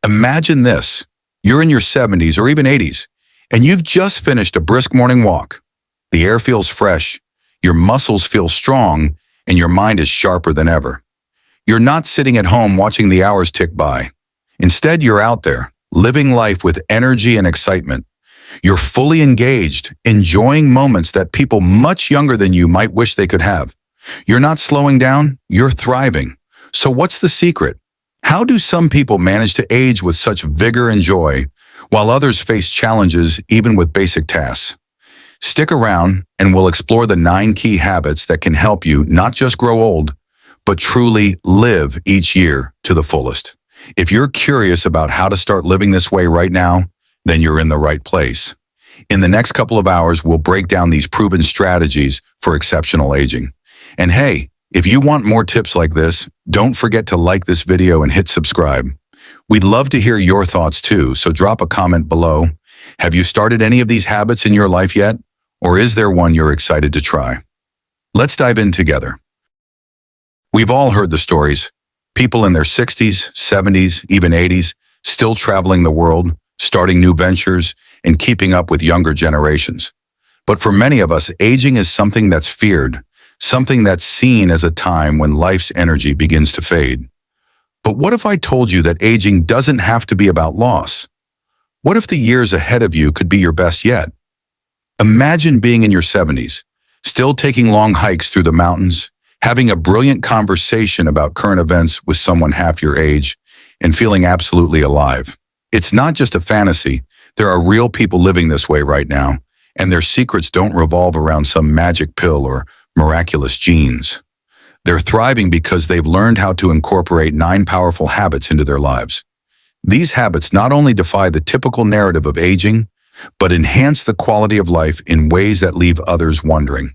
Imagine this. You're in your 70s or even 80s, and you've just finished a brisk morning walk. The air feels fresh, your muscles feel strong, and your mind is sharper than ever. You're not sitting at home watching the hours tick by. Instead, you're out there, living life with energy and excitement. You're fully engaged, enjoying moments that people much younger than you might wish they could have. You're not slowing down, you're thriving. So what's the secret? How do some people manage to age with such vigor and joy, while others face challenges even with basic tasks? Stick around and we'll explore the 9 key habits that can help you not just grow old, but truly live each year to the fullest. If you're curious about how to start living this way right now, then you're in the right place. In the next couple of hours, we'll break down these proven strategies for exceptional aging. And hey, if you want more tips like this, don't forget to like this video and hit subscribe. We'd love to hear your thoughts too, so drop a comment below. Have you started any of these habits in your life yet? Or is there one you're excited to try? Let's dive in together. We've all heard the stories. People in their 60s, 70s, even 80s, still traveling the world, starting new ventures, and keeping up with younger generations. But for many of us, aging is something that's feared, something that's seen as a time when life's energy begins to fade. But what if I told you that aging doesn't have to be about loss? What if the years ahead of you could be your best yet? Imagine being in your 70s, still taking long hikes through the mountains, having a brilliant conversation about current events with someone half your age, and feeling absolutely alive. It's not just a fantasy. There are real people living this way right now, and their secrets don't revolve around some magic pill or miraculous genes. They're thriving because they've learned how to incorporate 9 powerful habits into their lives. These habits not only defy the typical narrative of aging, but enhance the quality of life in ways that leave others wondering.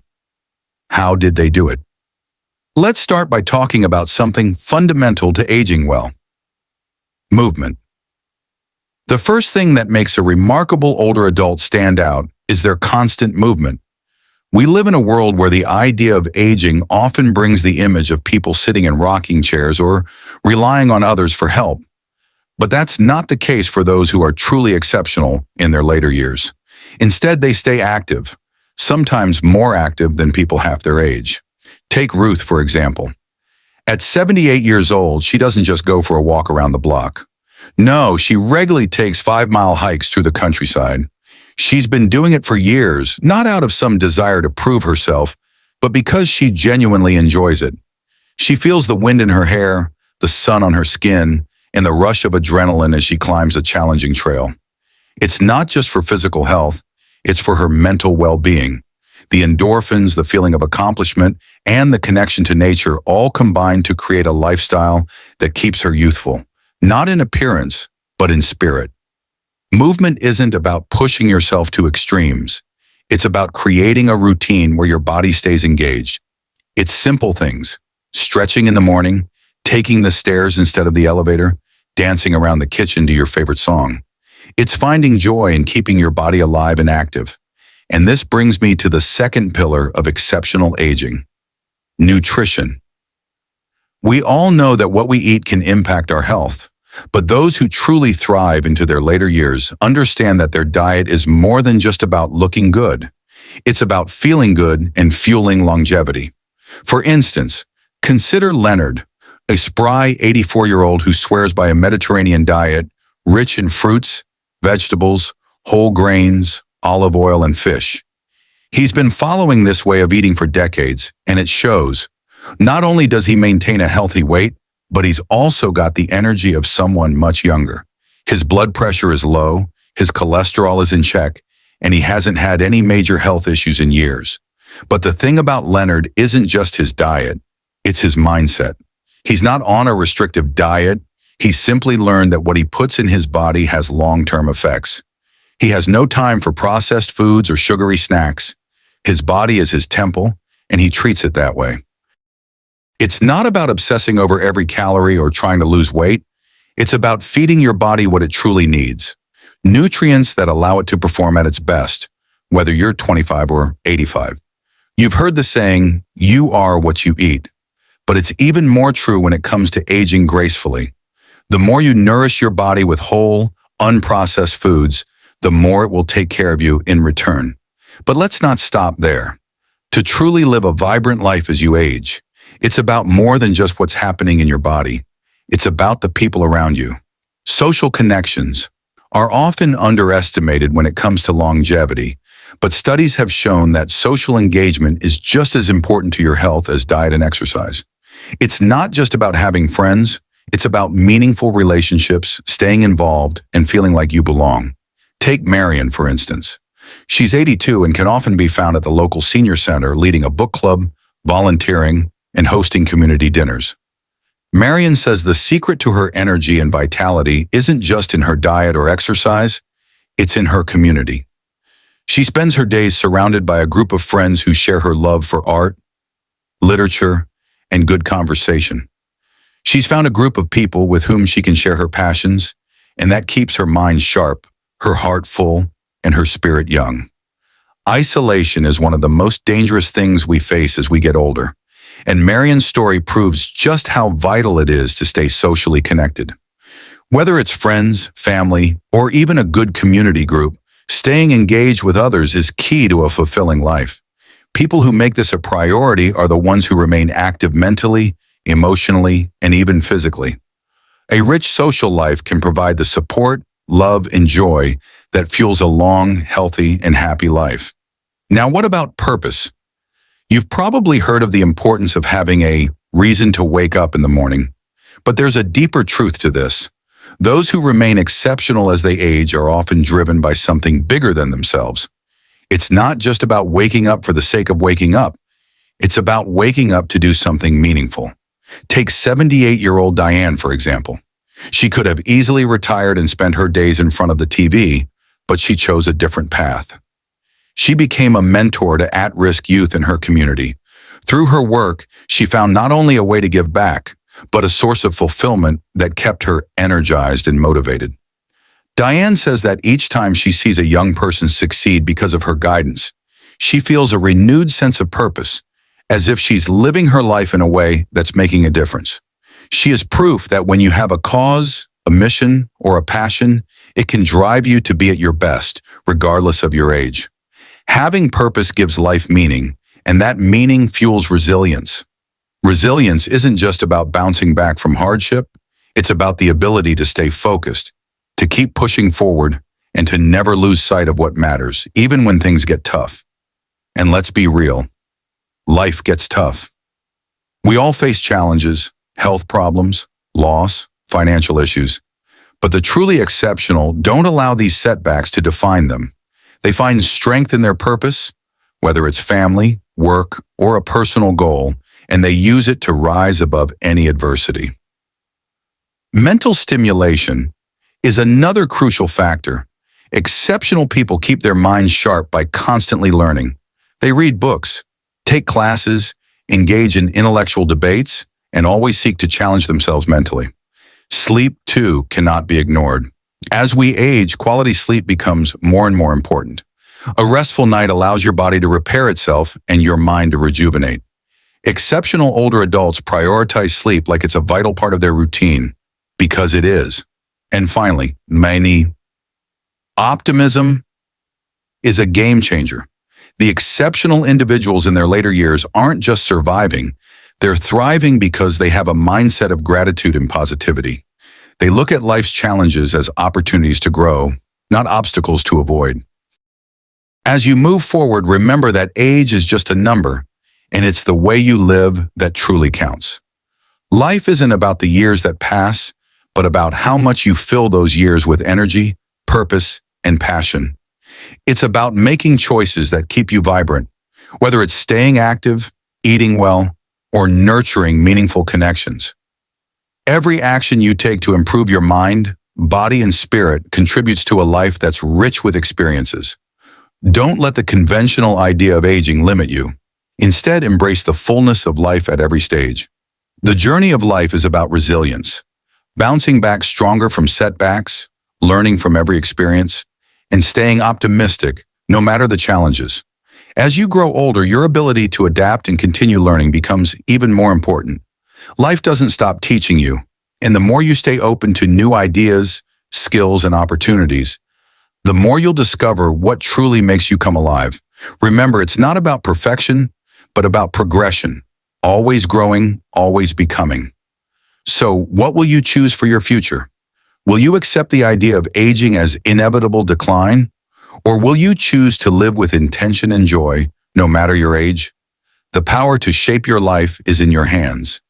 How did they do it? Let's start by talking about something fundamental to aging well: movement. The first thing that makes a remarkable older adult stand out is their constant movement. We live in a world where the idea of aging often brings the image of people sitting in rocking chairs or relying on others for help. But that's not the case for those who are truly exceptional in their later years. Instead, they stay active, sometimes more active than people half their age. Take Ruth, for example. At 78 years old, she doesn't just go for a walk around the block. No, she regularly takes 5-mile hikes through the countryside. She's been doing it for years, not out of some desire to prove herself, but because she genuinely enjoys it. She feels the wind in her hair, the sun on her skin, and the rush of adrenaline as she climbs a challenging trail. It's not just for physical health, it's for her mental well-being. The endorphins, the feeling of accomplishment, and the connection to nature all combine to create a lifestyle that keeps her youthful, not in appearance, but in spirit. Movement isn't about pushing yourself to extremes. It's about creating a routine where your body stays engaged. It's simple things: stretching in the morning, taking the stairs instead of the elevator, dancing around the kitchen to your favorite song. It's finding joy in keeping your body alive and active. And this brings me to the second pillar of exceptional aging: nutrition. We all know that what we eat can impact our health, but those who truly thrive into their later years understand that their diet is more than just about looking good. It's about feeling good and fueling longevity. For instance, consider Leonard, a spry 84-year-old who swears by a Mediterranean diet rich in fruits, vegetables, whole grains, olive oil, and fish. He's been following this way of eating for decades, and it shows. Not only does he maintain a healthy weight, but he's also got the energy of someone much younger. His blood pressure is low, his cholesterol is in check, and he hasn't had any major health issues in years. But the thing about Leonard isn't just his diet, it's his mindset. He's not on a restrictive diet. He's simply learned that what he puts in his body has long-term effects. He has no time for processed foods or sugary snacks. His body is his temple, and he treats it that way. It's not about obsessing over every calorie or trying to lose weight. It's about feeding your body what it truly needs: nutrients that allow it to perform at its best, whether you're 25 or 85. You've heard the saying, "You are what you eat." But it's even more true when it comes to aging gracefully. The more you nourish your body with whole, unprocessed foods, the more it will take care of you in return. But let's not stop there. To truly live a vibrant life as you age, it's about more than just what's happening in your body. It's about the people around you. Social connections are often underestimated when it comes to longevity, but studies have shown that social engagement is just as important to your health as diet and exercise. It's not just about having friends, it's about meaningful relationships, staying involved, and feeling like you belong. Take Marion, for instance. She's 82 and can often be found at the local senior center leading a book club, volunteering, and hosting community dinners. Marion says the secret to her energy and vitality isn't just in her diet or exercise, it's in her community. She spends her days surrounded by a group of friends who share her love for art, literature, and good conversation. She's found a group of people with whom she can share her passions, and that keeps her mind sharp, her heart full, and her spirit young. Isolation is one of the most dangerous things we face as we get older, and Marion's story proves just how vital it is to stay socially connected. Whether it's friends, family, or even a good community group, staying engaged with others is key to a fulfilling life. People who make this a priority are the ones who remain active mentally, emotionally, and even physically. A rich social life can provide the support, love, and joy that fuels a long, healthy, and happy life. Now, what about purpose? You've probably heard of the importance of having a reason to wake up in the morning, but there's a deeper truth to this. Those who remain exceptional as they age are often driven by something bigger than themselves. It's not just about waking up for the sake of waking up. It's about waking up to do something meaningful. Take 78-year-old Diane, for example. She could have easily retired and spent her days in front of the TV, but she chose a different path. She became a mentor to at-risk youth in her community. Through her work, she found not only a way to give back, but a source of fulfillment that kept her energized and motivated. Diane says that each time she sees a young person succeed because of her guidance, she feels a renewed sense of purpose, as if she's living her life in a way that's making a difference. She is proof that when you have a cause, a mission, or a passion, it can drive you to be at your best, regardless of your age. Having purpose gives life meaning, and that meaning fuels resilience. Resilience isn't just about bouncing back from hardship, it's about the ability to stay focused, to keep pushing forward, and to never lose sight of what matters, even when things get tough. And let's be real, life gets tough. We all face challenges, health problems, loss, financial issues. But the truly exceptional don't allow these setbacks to define them. They find strength in their purpose, whether it's family, work, or a personal goal, and they use it to rise above any adversity. Mental stimulation is another crucial factor. Exceptional people keep their minds sharp by constantly learning. They read books, take classes, engage in intellectual debates, and always seek to challenge themselves mentally. Sleep, too, cannot be ignored. As we age, quality sleep becomes more and more important. A restful night allows your body to repair itself and your mind to rejuvenate. Exceptional older adults prioritize sleep like it's a vital part of their routine, because it is. And finally, optimism is a game changer. The exceptional individuals in their later years aren't just surviving, they're thriving because they have a mindset of gratitude and positivity. They look at life's challenges as opportunities to grow, not obstacles to avoid. As you move forward, remember that age is just a number, and it's the way you live that truly counts. Life isn't about the years that pass, but about how much you fill those years with energy, purpose, and passion. It's about making choices that keep you vibrant, whether it's staying active, eating well, or nurturing meaningful connections. Every action you take to improve your mind, body, and spirit contributes to a life that's rich with experiences. Don't let the conventional idea of aging limit you. Instead, embrace the fullness of life at every stage. The journey of life is about resilience, bouncing back stronger from setbacks, learning from every experience, and staying optimistic no matter the challenges. As you grow older, your ability to adapt and continue learning becomes even more important. Life doesn't stop teaching you. And the more you stay open to new ideas, skills, and opportunities, the more you'll discover what truly makes you come alive. Remember, it's not about perfection, but about progression, always growing, always becoming. So, what will you choose for your future? Will you accept the idea of aging as inevitable decline? Or will you choose to live with intention and joy, no matter your age? The power to shape your life is in your hands.